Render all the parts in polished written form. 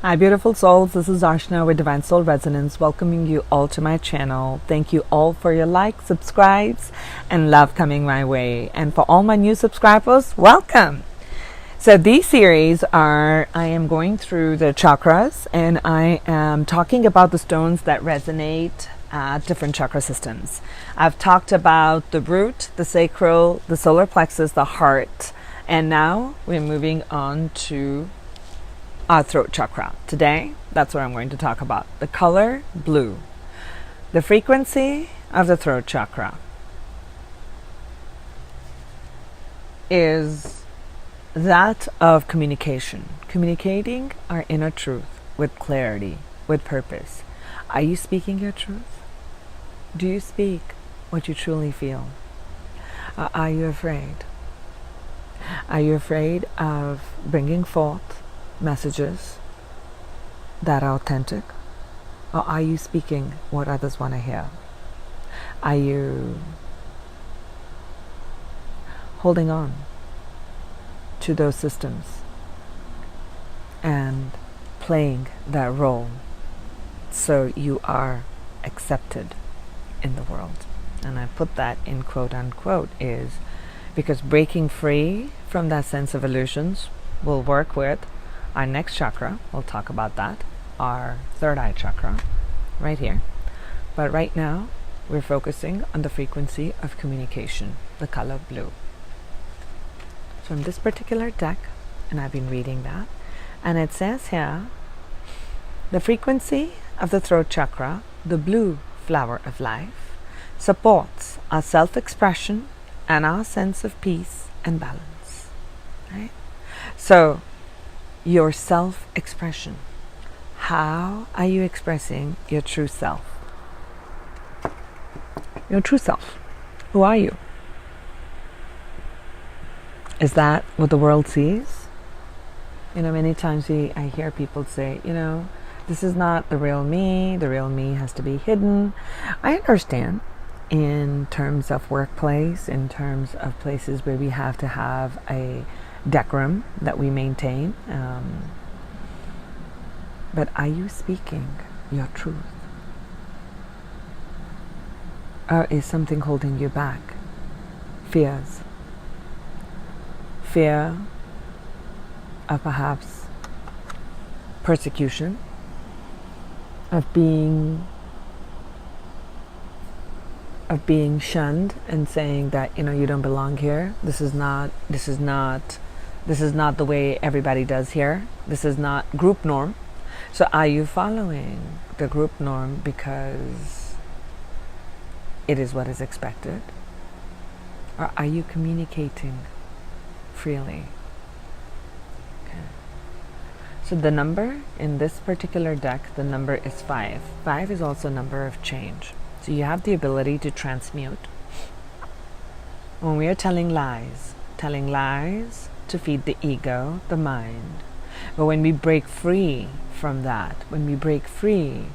Hi beautiful souls, this is Arshna with Divine Soul Resonance, welcoming you all to my channel. Thank you all for your likes, subscribes, and love coming my way. And for all my new subscribers, welcome! So these series I am going through the chakras, and I am talking about the stones that resonate at different chakra systems. I've talked about the root, the sacral, the solar plexus, the heart, and now we're moving on to our throat chakra. Today, that's what I'm going to talk about. The color blue. The frequency of the throat chakra is that of communication. Communicating our inner truth with clarity, with purpose. Are you speaking your truth? Do you speak what you truly feel? Are you afraid? Are you afraid of bringing forth messages that are authentic? Or are you speaking what others want to hear? Are you holding on to those systems and playing that role so you are accepted in the world? And I put that in quote unquote is because breaking free from that sense of illusions will work with our next chakra. We'll talk about that, our third eye chakra right here. But right now we're focusing on the frequency of communication, the color blue. From this particular deck, and I've been reading that, and it says here, the frequency of the throat chakra, the blue flower of life, supports our self-expression and our sense of peace and balance. Right? So your self-expression. How are you expressing your true self? Your true self. Who are you? Is that what the world sees? Many times I hear people say, this is not the real me. The real me has to be hidden. I understand in terms of workplace, in terms of places where we have to have a decorum that we maintain, but are you speaking your truth? Or is something holding you back? Fears. Fear of perhaps persecution, of being shunned and saying that you don't belong here. This is not the way everybody does here. This is not group norm. So are you following the group norm because it is what is expected? Or are you communicating freely? Okay. So the number in this particular deck, the number is 5. 5 is also a number of change. So you have the ability to transmute. When we are telling lies to feed the ego, the mind. But when we break free from that, when we break free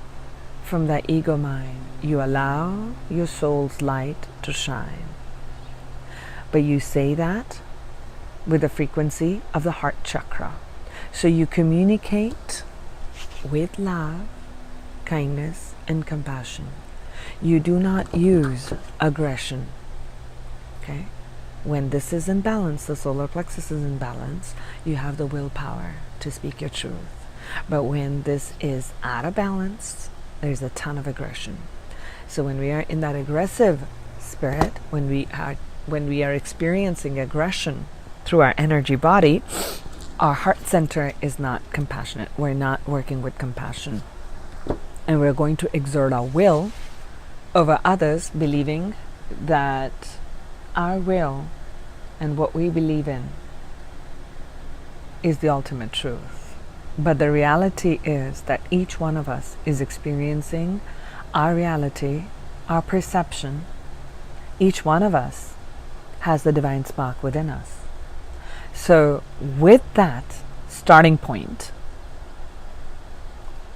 from that ego mind, you allow your soul's light to shine. But you say that with the frequency of the heart chakra. So you communicate with love, kindness, and compassion. You do not use aggression. Okay? When this is in balance, the solar plexus is in balance, you have the willpower to speak your truth. But when this is out of balance, there's a ton of aggression. So when we are in that aggressive spirit, when we are experiencing aggression through our energy body, our heart center is not compassionate. We're not working with compassion. And we're going to exert our will over others, believing that our will and what we believe in is the ultimate truth. But the reality is that each one of us is experiencing our reality, our perception. Each one of us has the divine spark within us. So with that starting point,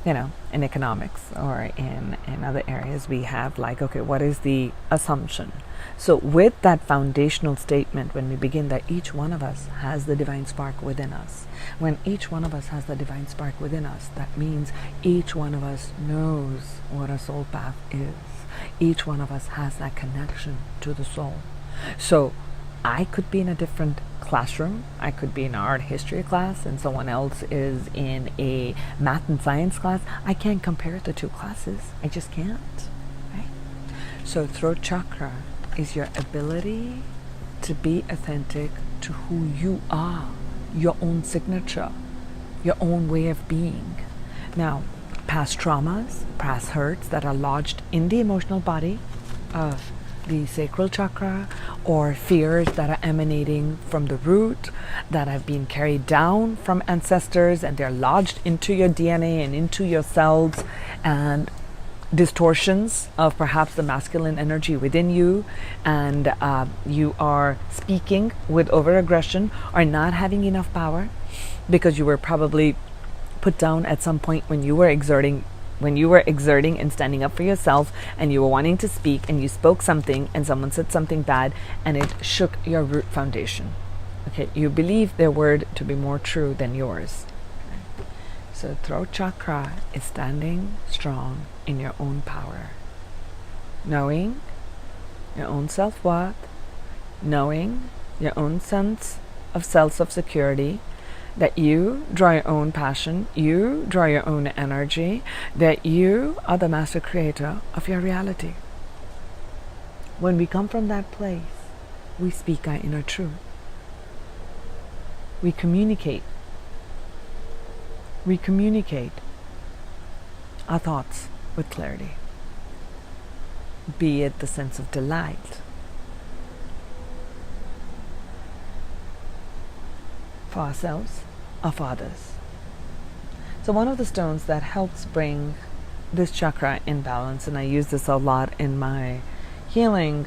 in economics or in other areas, we have like, okay, what is the assumption? So with that foundational statement, when we begin that each one of us has the divine spark within us, when each one of us has the divine spark within us, that means each one of us knows what a soul path is. Each one of us has that connection to the soul. So I could be in a different classroom. I could be in an art history class and someone else is in a math and science class. I can't compare the two classes. I just can't. Right? So throat chakra is your ability to be authentic to who you are, your own signature, your own way of being. Now, past traumas, past hurts that are lodged in the emotional body of the sacral chakra, or fears that are emanating from the root that have been carried down from ancestors and they're lodged into your DNA and into your cells, and distortions of perhaps the masculine energy within you, and you are speaking with overaggression or not having enough power because you were probably put down at some point when you were exerting and standing up for yourself, and you were wanting to speak and you spoke something and someone said something bad and it shook your root foundation. Okay, you believe their word to be more true than yours. Okay. So throat chakra is standing strong in your own power, knowing your own self-worth, knowing your own sense of security, that you draw your own passion, you draw your own energy, that you are the master creator of your reality. When we come from that place, we speak our inner truth. We communicate. We communicate our thoughts with clarity, be it the sense of delight, for ourselves or for others. So one of the stones that helps bring this chakra in balance, and I use this a lot in my healing,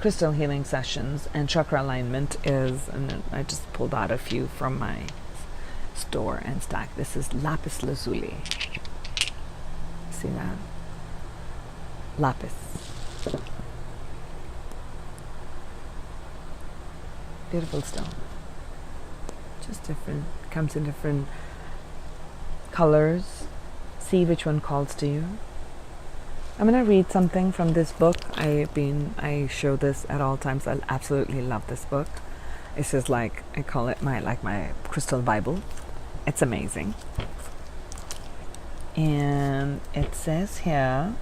crystal healing sessions and chakra alignment, is, and I just pulled out a few from my store and stack. This is Lapis Lazuli. See that? Lapis. Beautiful stone. Just different, comes in different colors. See which one calls to you. I'm going to read something from this book. I show this at all times. I absolutely love this book. This is like, I call it my crystal Bible. It's amazing. And it says here,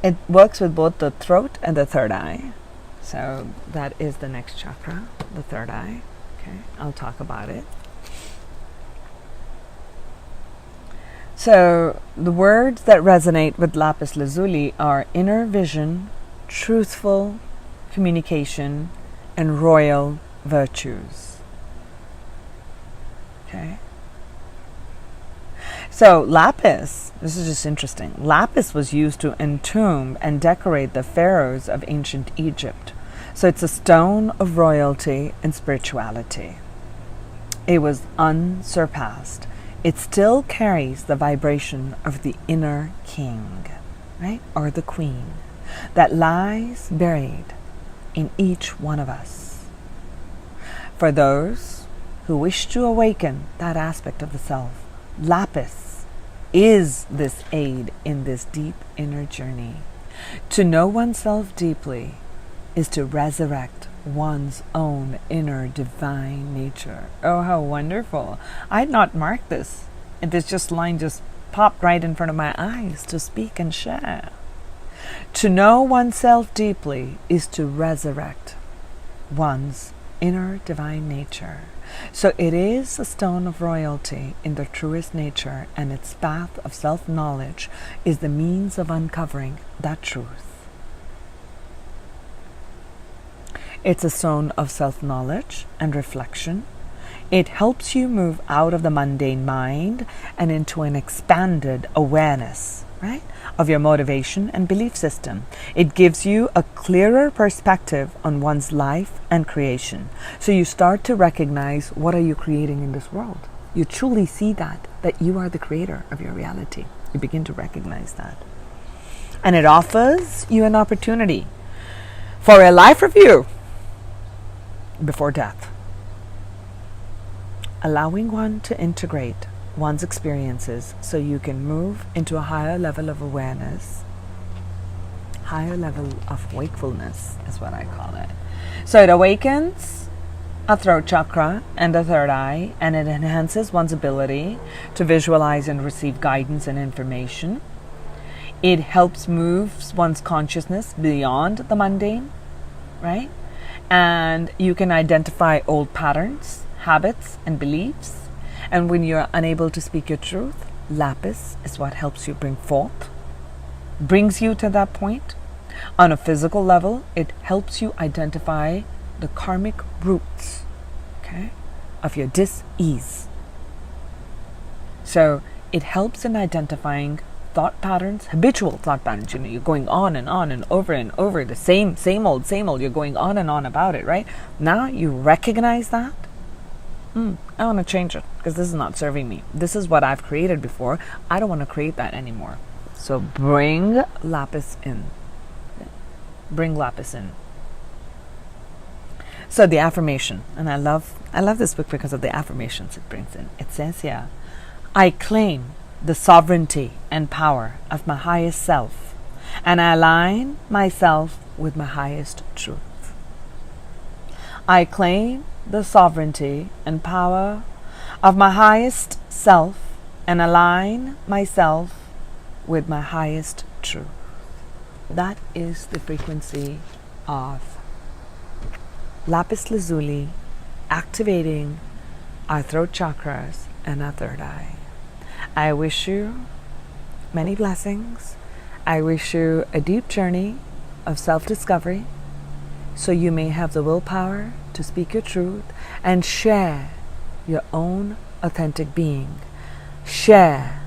it works with both the throat and the third eye. So that is the next chakra, the third eye. Okay, I'll talk about it. So the words that resonate with Lapis Lazuli are inner vision, truthful communication, and royal virtues. Okay. So lapis, this is just interesting. Lapis was used to entomb and decorate the pharaohs of ancient Egypt. So it's a stone of royalty and spirituality. It was unsurpassed. It still carries the vibration of the inner king, right? Or the queen that lies buried in each one of us. For those who wish to awaken that aspect of the self, lapis is this aid in this deep inner journey. To know oneself deeply is to resurrect one's own inner divine nature. Oh, how wonderful. I had not marked this. And this line just popped right in front of my eyes to speak and share. To know oneself deeply is to resurrect one's inner divine nature. So it is a stone of royalty in the truest nature, and its path of self-knowledge is the means of uncovering that truth. It's a stone of self-knowledge and reflection. It helps you move out of the mundane mind and into an expanded awareness, right, of your motivation and belief system. It gives you a clearer perspective on one's life and creation. So you start to recognize, what are you creating in this world? You truly see that you are the creator of your reality. You begin to recognize that. And it offers you an opportunity for a life review before death, allowing one to integrate one's experiences so you can move into a higher level of awareness, higher level of wakefulness is what I call it. So it awakens a throat chakra and a third eye, and it enhances one's ability to visualize and receive guidance and information. It helps move one's consciousness beyond the mundane, right? And you can identify old patterns, habits, and beliefs. And when you're unable to speak your truth, Lapis is what helps you bring forth, brings you to that point. On a physical level, it helps you identify the karmic roots, okay, of your dis-ease. So it helps in identifying thought patterns, habitual thought patterns. You know, you're going on and over the same old. You're going on and on about it, right? Now you recognize that. I want to change it because this is not serving me. This is what I've created before. I don't want to create that anymore. So bring Lapis in. Bring Lapis in. So the affirmation, and I love this book because of the affirmations it brings in. It says here, I claim the sovereignty and power of my highest self, and I align myself with my highest truth. I claim the sovereignty and power of my highest self and align myself with my highest truth. That is the frequency of Lapis Lazuli activating our throat chakras and our third eye. I wish you many blessings. I wish you a deep journey of self-discovery so you may have the willpower to speak your truth and share your own authentic being. Share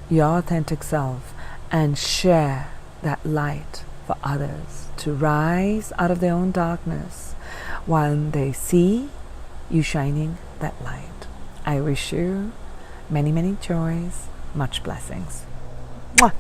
your authentic self and share that light for others to rise out of their own darkness while they see you shining that light. I wish you many, many joys, much blessings. Mwah.